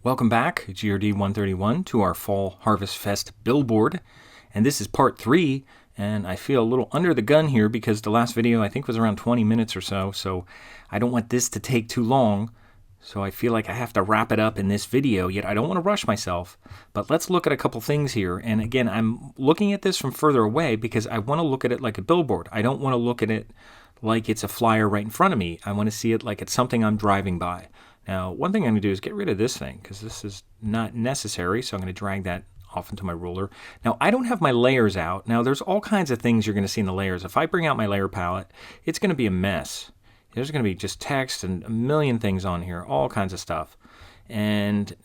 Welcome back, GRD131, to our Fall Harvest Fest Billboard. And this is part 3, and I feel a little under the gun here because the last video I think was around 20 minutes or so I don't want this to take too long. So I feel like I have to wrap it up in this video, yet I don't want to rush myself. But let's look at a couple things here. And again, I'm looking at this from further away because I want to look at it like a billboard. I don't want to look at it like it's a flyer right in front of me. I want to see it like it's something I'm driving by. Now, one thing I'm going to do is get rid of this thing because this is not necessary, so I'm going to drag that off into my ruler. Now, I don't have my layers out. Now, there's all kinds of things you're going to see in the layers. If I bring out my layer palette, it's going to be a mess. There's going to be just text and a million things on here, all kinds of stuff. And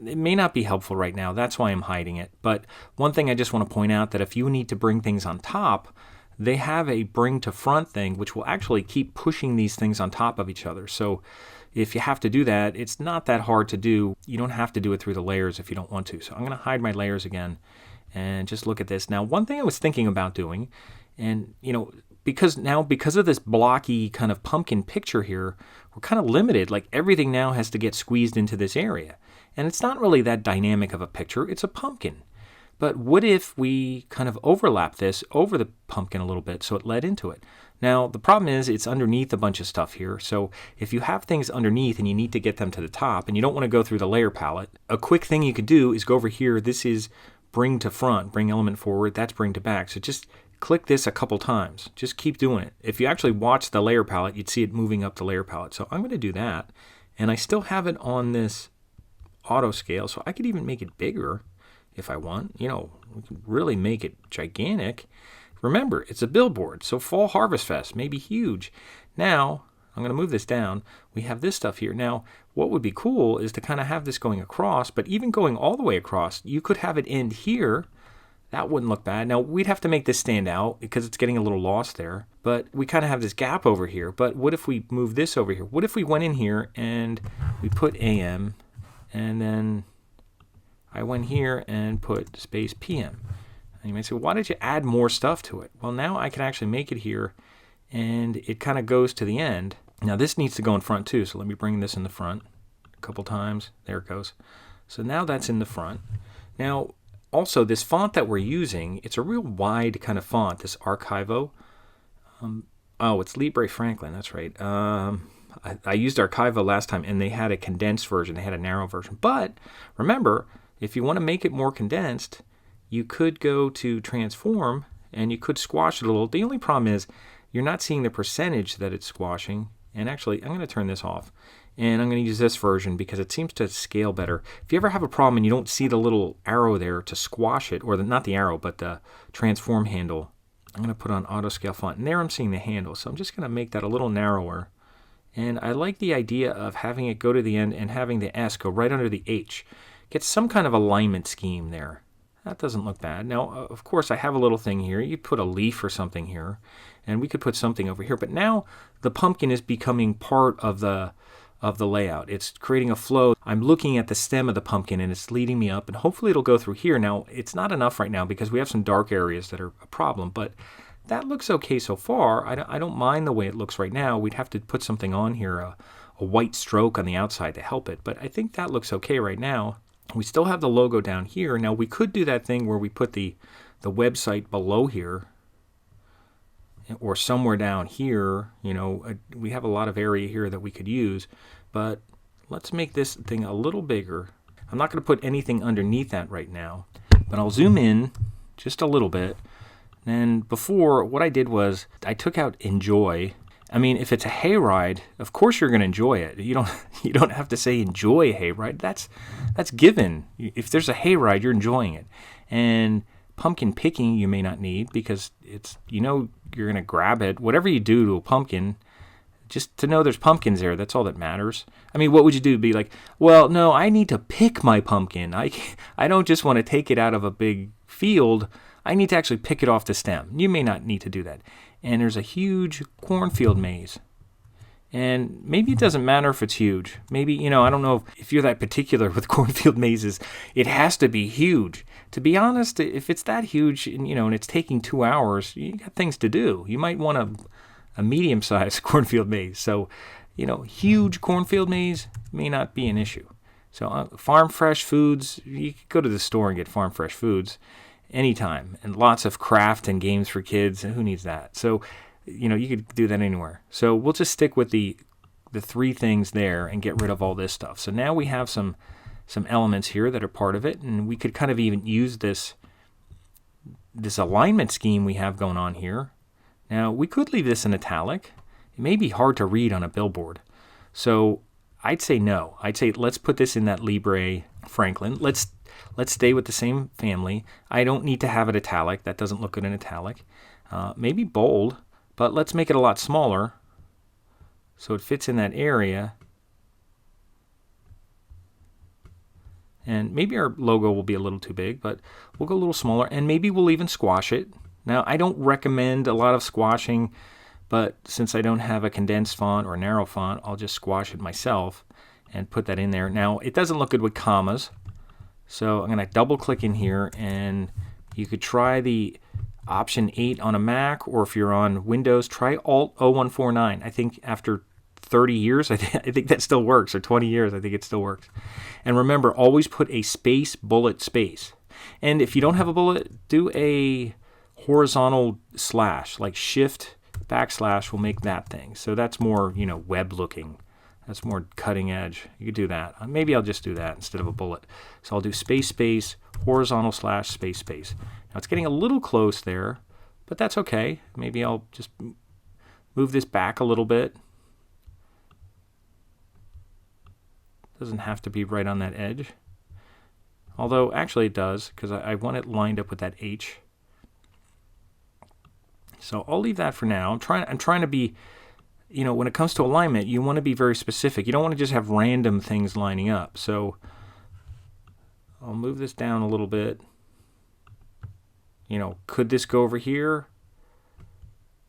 it may not be helpful right now. That's why I'm hiding it. But one thing I just want to point out that if you need to bring things on top, they have a bring to front thing, which will actually keep pushing these things on top of each other. So if you have to do that, it's not that hard to do. You don't have to do it through the layers if you don't want to. So I'm going to hide my layers again and just look at this. Now, one thing I was thinking about doing, and because of this blocky kind of pumpkin picture here, we're kind of limited. Like everything now has to get squeezed into this area. And it's not really that dynamic of a picture. It's a pumpkin. But what if we kind of overlap this over the pumpkin a little bit so it led into it? Now, the problem is it's underneath a bunch of stuff here. So if you have things underneath and you need to get them to the top and you don't want to go through the layer palette, a quick thing you could do is go over here. This is bring to front, bring element forward. That's bring to back. So just click this a couple times. Just keep doing it. If you actually watch the layer palette, you'd see it moving up the layer palette. So I'm going to do that. And I still have it on this auto scale. So I could even make it bigger if I want. We can really make it gigantic. Remember, it's a billboard, so Fall Harvest Fest may be huge. Now, I'm going to move this down. We have this stuff here. Now, what would be cool is to kind of have this going across, but even going all the way across, you could have it end here. That wouldn't look bad. Now, we'd have to make this stand out because it's getting a little lost there, but we kind of have this gap over here. But what if we move this over here? What if we went in here and we put AM, and then I went here and put space PM. And you might say, why did you add more stuff to it? Well, now I can actually make it here, and it kind of goes to the end. Now, this needs to go in front too, so let me bring this in the front a couple times. There it goes. So now that's in the front. Now, also, this font that we're using, it's a real wide kind of font, this Archivo. It's Libre Franklin, that's right. I used Archivo last time, and they had a condensed version. They had a narrow version. But remember, if you want to make it more condensed, you could go to transform and you could squash it a little. The only problem is you're not seeing the percentage that it's squashing. And actually, I'm going to turn this off. And I'm going to use this version because it seems to scale better. If you ever have a problem and you don't see the little arrow there to squash it, or not the arrow, but the transform handle, I'm going to put on auto scale font. And there I'm seeing the handle. So I'm just going to make that a little narrower. And I like the idea of having it go to the end and having the S go right under the H. Get some kind of alignment scheme there. That doesn't look bad. Now, of course, I have a little thing here. You put a leaf or something here, and we could put something over here. But now the pumpkin is becoming part of the layout. It's creating a flow. I'm looking at the stem of the pumpkin, and it's leading me up, and hopefully it'll go through here. Now, it's not enough right now because we have some dark areas that are a problem, but that looks okay so far. I don't mind the way it looks right now. We'd have to put something on here, a white stroke on the outside to help it, but I think that looks okay right now. We still have the logo down here. Now, we could do that thing where we put the website below here or somewhere down here. We have a lot of area here that we could use, but let's make this thing a little bigger. I'm not going to put anything underneath that right now, but I'll zoom in just a little bit. And before, what I did was I took out enjoy. I mean, if it's a hayride, of course you're going to enjoy it. You don't have to say enjoy a hayride. That's given. If there's a hayride, you're enjoying it. And pumpkin picking you may not need because you're going to grab it. Whatever you do to a pumpkin, just to know there's pumpkins there, that's all that matters. I mean, what would you do? Be like, well, no, I need to pick my pumpkin. I don't just want to take it out of a big field. I need to actually pick it off the stem. You may not need to do that. And there's a huge cornfield maze. And maybe it doesn't matter if it's huge. Maybe, I don't know if you're that particular with cornfield mazes. It has to be huge. To be honest, if it's that huge and it's taking 2 hours, you got things to do. You might want a medium-sized cornfield maze. So, huge cornfield maze may not be an issue. So farm fresh foods, you could go to the store and get farm fresh foods anytime. And lots of craft and games for kids. Who needs that? So, you could do that anywhere. So we'll just stick with the 3 things there and get rid of all this stuff. So now we have some elements here that are part of it, and we could kind of even use this alignment scheme we have going on here. Now, we could leave this in italic. It may be hard to read on a billboard. So I'd say no. I'd say let's put this in that Libre Franklin. Let's stay with the same family. I don't need to have it italic. That doesn't look good in italic. Maybe bold, but let's make it a lot smaller so it fits in that area. And maybe our logo will be a little too big, but we'll go a little smaller, and maybe we'll even squash it. Now, I don't recommend a lot of squashing, but since I don't have a condensed font or a narrow font, I'll just squash it myself and put that in there. Now, it doesn't look good with commas, so I'm going to double click in here, and you could try the option 8 on a Mac, or if you're on Windows, try Alt 0149. I think after 30 years, I think that still works, or 20 years, I think it still works. And remember, always put a space, bullet, space. And if you don't have a bullet, do a horizontal slash, like shift backslash will make that thing. So that's more, web looking. That's more cutting edge. You could do that. Maybe I'll just do that instead of a bullet. So I'll do space, space, horizontal slash, space, space. Now it's getting a little close there, but that's okay. Maybe I'll just move this back a little bit. Doesn't have to be right on that edge. Although, actually it does, because I want it lined up with that H. So I'll leave that for now. I'm trying to be, when it comes to alignment, you want to be very specific. You don't want to just have random things lining up. So I'll move this down a little bit. Could this go over here?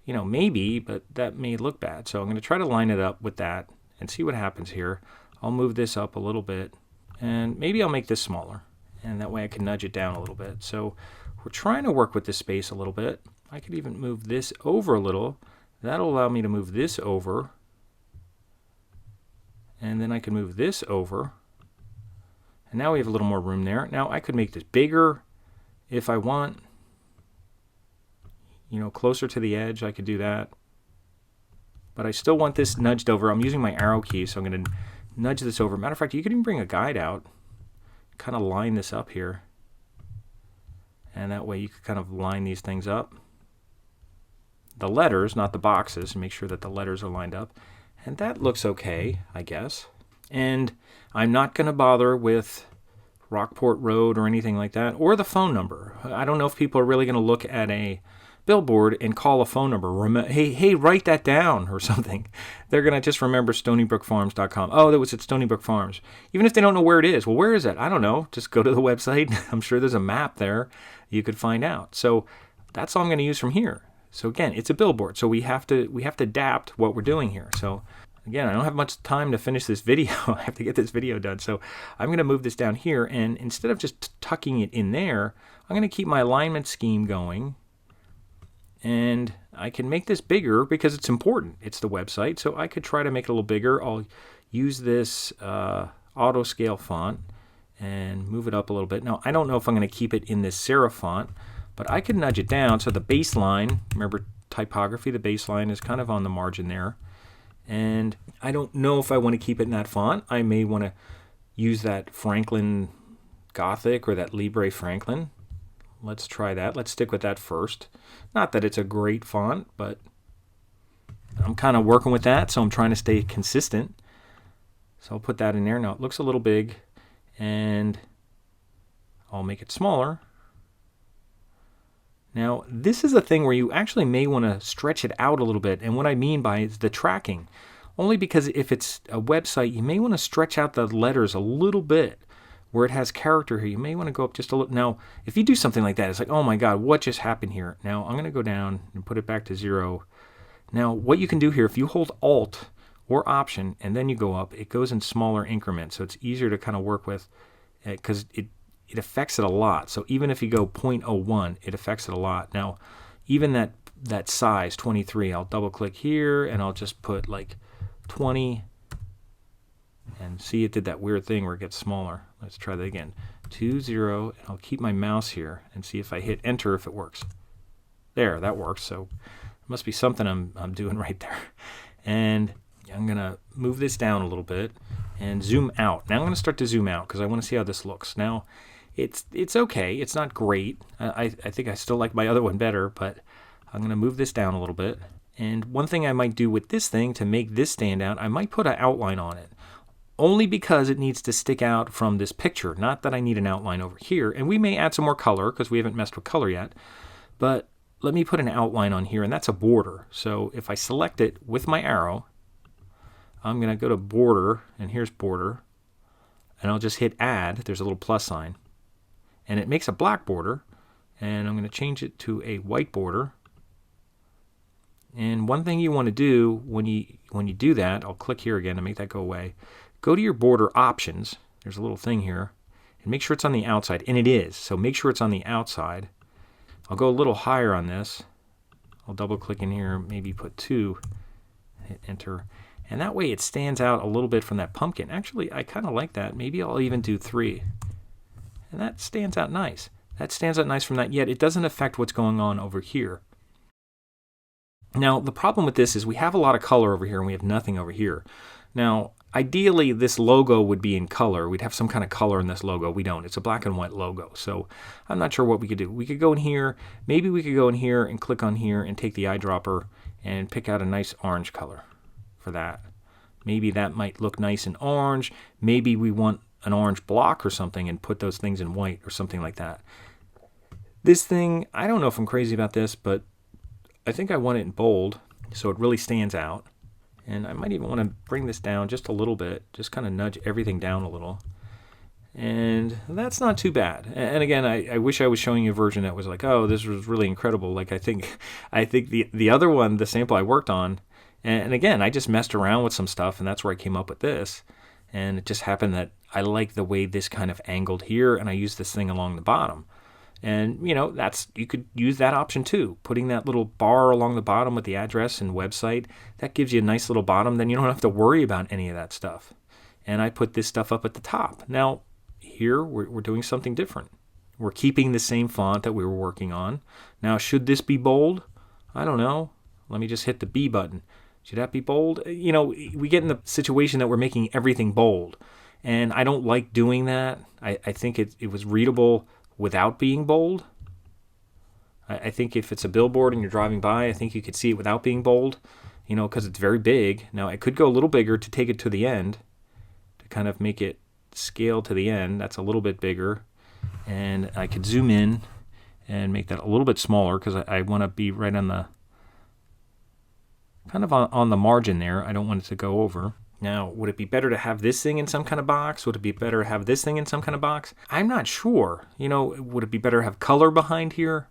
Maybe, but that may look bad. So I'm going to try to line it up with that and see what happens here. I'll move this up a little bit, and maybe I'll make this smaller, and that way I can nudge it down a little bit. So we're trying to work with this space a little bit. I could even move this over a little. That'll allow me to move this over, and then I can move this over, and now we have a little more room there. Now I could make this bigger if I want, closer to the edge. I could do that, but I still want this nudged over. I'm using my arrow key, so I'm going to nudge this over. Matter of fact, you could even bring a guide out, kind of line this up here, and that way you could kind of line these things up. The letters, not the boxes, and make sure that the letters are lined up. And that looks okay, I guess. And I'm not going to bother with Rockport Road or anything like that, or the phone number. I don't know if people are really going to look at a billboard and call a phone number. Hey, write that down or something. They're going to just remember StonyBrookFarms.com. Oh, that was at Stony Brook Farms. Even if they don't know where it is. Well, where is it? I don't know. Just go to the website. I'm sure there's a map there. You could find out. So that's all I'm going to use from here. So again, it's a billboard. So we have to adapt what we're doing here. So again, I don't have much time to finish this video. I have to get this video done. So I'm going to move this down here. And instead of just tucking it in there, I'm going to keep my alignment scheme going. And I can make this bigger because it's important. It's the website, so I could try to make it a little bigger. I'll use this auto scale font and move it up a little bit. Now, I don't know if I'm going to keep it in this serif font, but I could nudge it down. So the baseline, remember typography, the baseline is kind of on the margin there. And I don't know if I want to keep it in that font. I may want to use that Franklin Gothic or that Libre Franklin. Let's try that. Let's stick with that first. Not that it's a great font, but I'm kind of working with that, so I'm trying to stay consistent. So I'll put that in there. Now it looks a little big, and I'll make it smaller. Now this is a thing where you actually may want to stretch it out a little bit, and what I mean by is the tracking. Only because if it's a website, you may want to stretch out the letters a little bit. Where it has character here, you may want to go up just a little. Now, if you do something like that, it's like, oh my God, what just happened here? Now, I'm going to go down and put it back to 0. Now, what you can do here, if you hold Alt or Option, and then you go up, it goes in smaller increments, so it's easier to kind of work with, because it affects it a lot. So even if you go 0.01, it affects it a lot. Now, even that size, 23, I'll double-click here, and I'll just put like 20. And see, it did that weird thing where it gets smaller. Let's try that again. 2, 0, and I'll keep my mouse here and see if I hit enter if it works. There, that works. So it must be something I'm doing right there. And I'm going to move this down a little bit and zoom out. Now I'm going to start to zoom out because I want to see how this looks. Now, it's okay. It's not great. I think I still like my other one better, but I'm going to move this down a little bit. And one thing I might do with this thing to make this stand out, I might put an outline on it. Only because it needs to stick out from this picture. Not that I need an outline over here. And we may add some more color because we haven't messed with color yet. But let me put an outline on here, and that's a border. So if I select it with my arrow, I'm going to go to border, and here's border. And I'll just hit add. There's a little plus sign. And it makes a black border. And I'm going to change it to a white border. And one thing you want to do when you do that, I'll click here again to make that go away. Go to your border options. There's a little thing here. And make sure it's on the outside. And it is. So make sure it's on the outside. I'll go a little higher on this. I'll double click in here, maybe put 2, hit enter. And that way it stands out a little bit from that pumpkin. Actually, I kind of like that. Maybe I'll even do 3. And that stands out nice. That stands out nice from that, yet it doesn't affect what's going on over here. Now, the problem with this is we have a lot of color over here and we have nothing over here. Now, ideally, this logo would be in color. We'd have some kind of color in this logo. We don't. It's a black and white logo. So I'm not sure what we could do. We could go in here. Maybe we could go in here and click on here and take the eyedropper and pick out a nice orange color for that. Maybe that might look nice in orange. Maybe we want an orange block or something and put those things in white or something like that. This thing, I don't know if I'm crazy about this, but I think I want it in bold so it really stands out. And I might even want to bring this down just a little bit, just kind of nudge everything down a little. And that's not too bad. And again, I wish I was showing you a version that was like, oh, this was really incredible. Like I think the other one, the sample I worked on, and again, I just messed around with some stuff, and that's where I came up with this. And it just happened that I like the way this kind of angled here, and I used this thing along the bottom. And, you know, you could use that option too. Putting that little bar along the bottom with the address and website, that gives you a nice little bottom. Then you don't have to worry about any of that stuff. And I put this stuff up at the top. Now, here we're doing something different. We're keeping the same font that we were working on. Now, should this be bold? I don't know. Let me just hit the B button. Should that be bold? You know, we get in the situation that we're making everything bold. And I don't like doing that. I think it was readable without being bold. I think if it's a billboard and you're driving by, I think you could see it without being bold, you know, because it's very big. Now, I could go a little bigger to take it to the end, to kind of make it scale to the end. That's a little bit bigger. And I could zoom in and make that a little bit smaller because I want to be right on the, kind of on the margin there. I don't want it to go over. Now, would it be better to have this thing in some kind of box? Would it be better to have this thing in some kind of box? I'm not sure. You know, would it be better to have color behind here?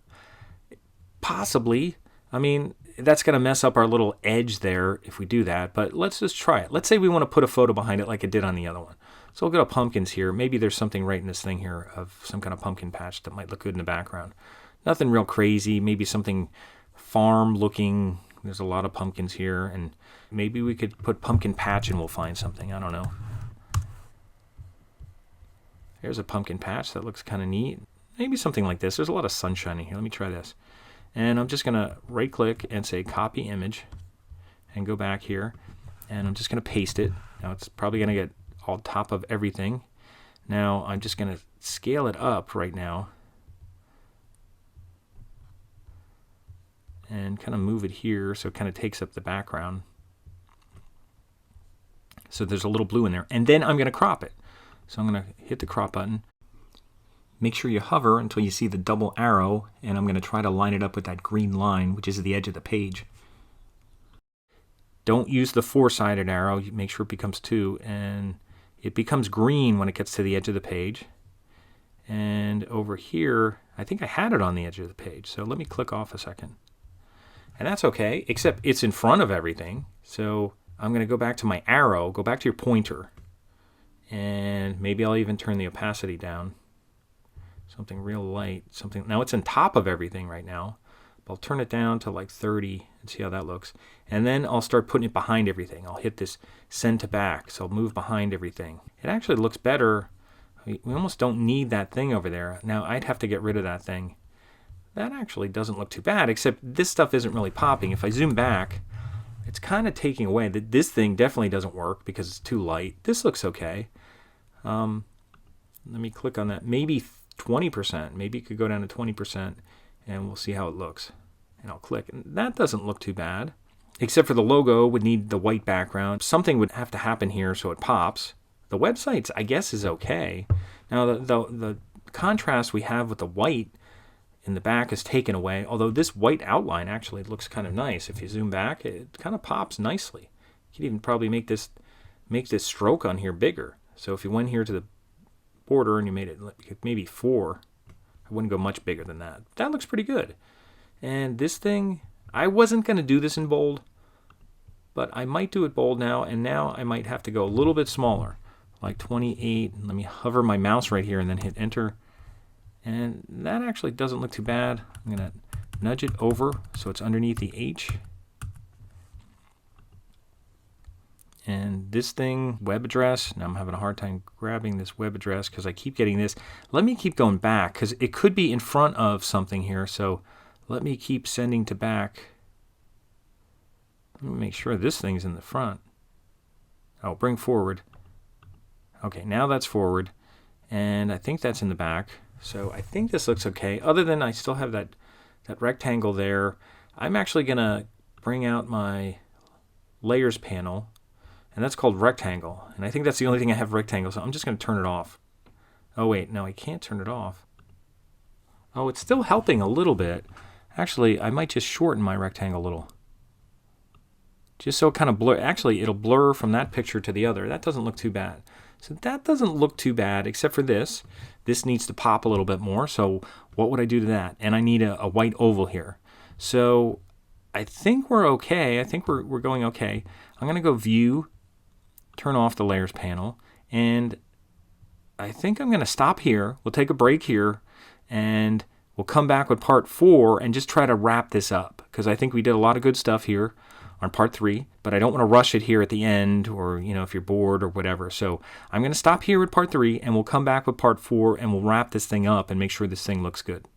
Possibly. I mean, that's going to mess up our little edge there if we do that, but let's just try it. Let's say we want to put a photo behind it like it did on the other one. So we'll go to pumpkins here. Maybe there's something right in this thing here of some kind of pumpkin patch that might look good in the background. Nothing real crazy. Maybe something farm looking. There's a lot of pumpkins here, and maybe we could put pumpkin patch and we'll find something. I don't know. There's a pumpkin patch that looks kind of neat. Maybe something like this. There's a lot of sunshine in here. Let me try this. And I'm just going to right click and say copy image and go back here. And I'm just going to paste it. Now it's probably going to get on top of everything. Now I'm just going to scale it up right now. And kind of move it here so it kind of takes up the background. So there's a little blue in there. And then I'm going to crop it. So I'm going to hit the crop button. Make sure you hover until you see the double arrow, and I'm going to try to line it up with that green line, which is the edge of the page. Don't use the four-sided arrow. Make sure it becomes 2, and it becomes green when it gets to the edge of the page. And over here, I think I had it on the edge of the page, so let me click off a second. And that's okay, except it's in front of everything. So I'm going to go back to my arrow, go back to your pointer, and maybe I'll even turn the opacity down. Something real light, something. Now it's on top of everything right now, I'll turn it down to like 30 and see how that looks. And then I'll start putting it behind everything. I'll hit this send to back, so I'll move behind everything. It actually looks better. We almost don't need that thing over there. Now I'd have to get rid of that thing. That actually doesn't look too bad, except this stuff isn't really popping. If I zoom back, it's kind of taking away. This thing definitely doesn't work because it's too light. This looks okay. Let me click on that. Maybe 20%. Maybe it could go down to 20%, and we'll see how it looks. And I'll click. And that doesn't look too bad, except for the logo would need the white background. Something would have to happen here so it pops. The website, I guess, is okay. Now, the contrast we have with the white in the back is taken away, although this white outline actually looks kind of nice. If you zoom back, it kind of pops nicely. You could even probably make this stroke on here bigger. So if you went here to the border and you made it maybe 4, I wouldn't go much bigger than that. That looks pretty good. And this thing, I wasn't going to do this in bold, but I might do it bold now, and now I might have to go a little bit smaller, like 28. Let me hover my mouse right here and then hit enter. And that actually doesn't look too bad. I'm going to nudge it over so it's underneath the H. And this thing, web address, now I'm having a hard time grabbing this web address because I keep getting this. Let me keep going back because it could be in front of something here. So let me keep sending to back. Let me make sure this thing's in the front. Oh, bring forward. Okay, now that's forward. And I think that's in the back. So I think this looks okay. Other than I still have that rectangle there. I'm actually going to bring out my layers panel. And that's called rectangle. And I think that's the only thing I have rectangle. So I'm just going to turn it off. Oh, wait. No, I can't turn it off. Oh, it's still helping a little bit. Actually, I might just shorten my rectangle a little. Just so it kind of blur. Actually, it'll blur from that picture to the other. That doesn't look too bad. So that doesn't look too bad, except for this. This needs to pop a little bit more. So what would I do to that? And I need a white oval here. So I think we're okay. I think we're going okay. I'm going to go View, turn off the Layers panel, and I think I'm going to stop here. We'll take a break here, and we'll come back with part 4 and just try to wrap this up, because I think we did a lot of good stuff here on part 3, but I don't want to rush it here at the end, or if you're bored or whatever. So I'm going to stop here with part 3, and we'll come back with part 4, and we'll wrap this thing up and make sure this thing looks good.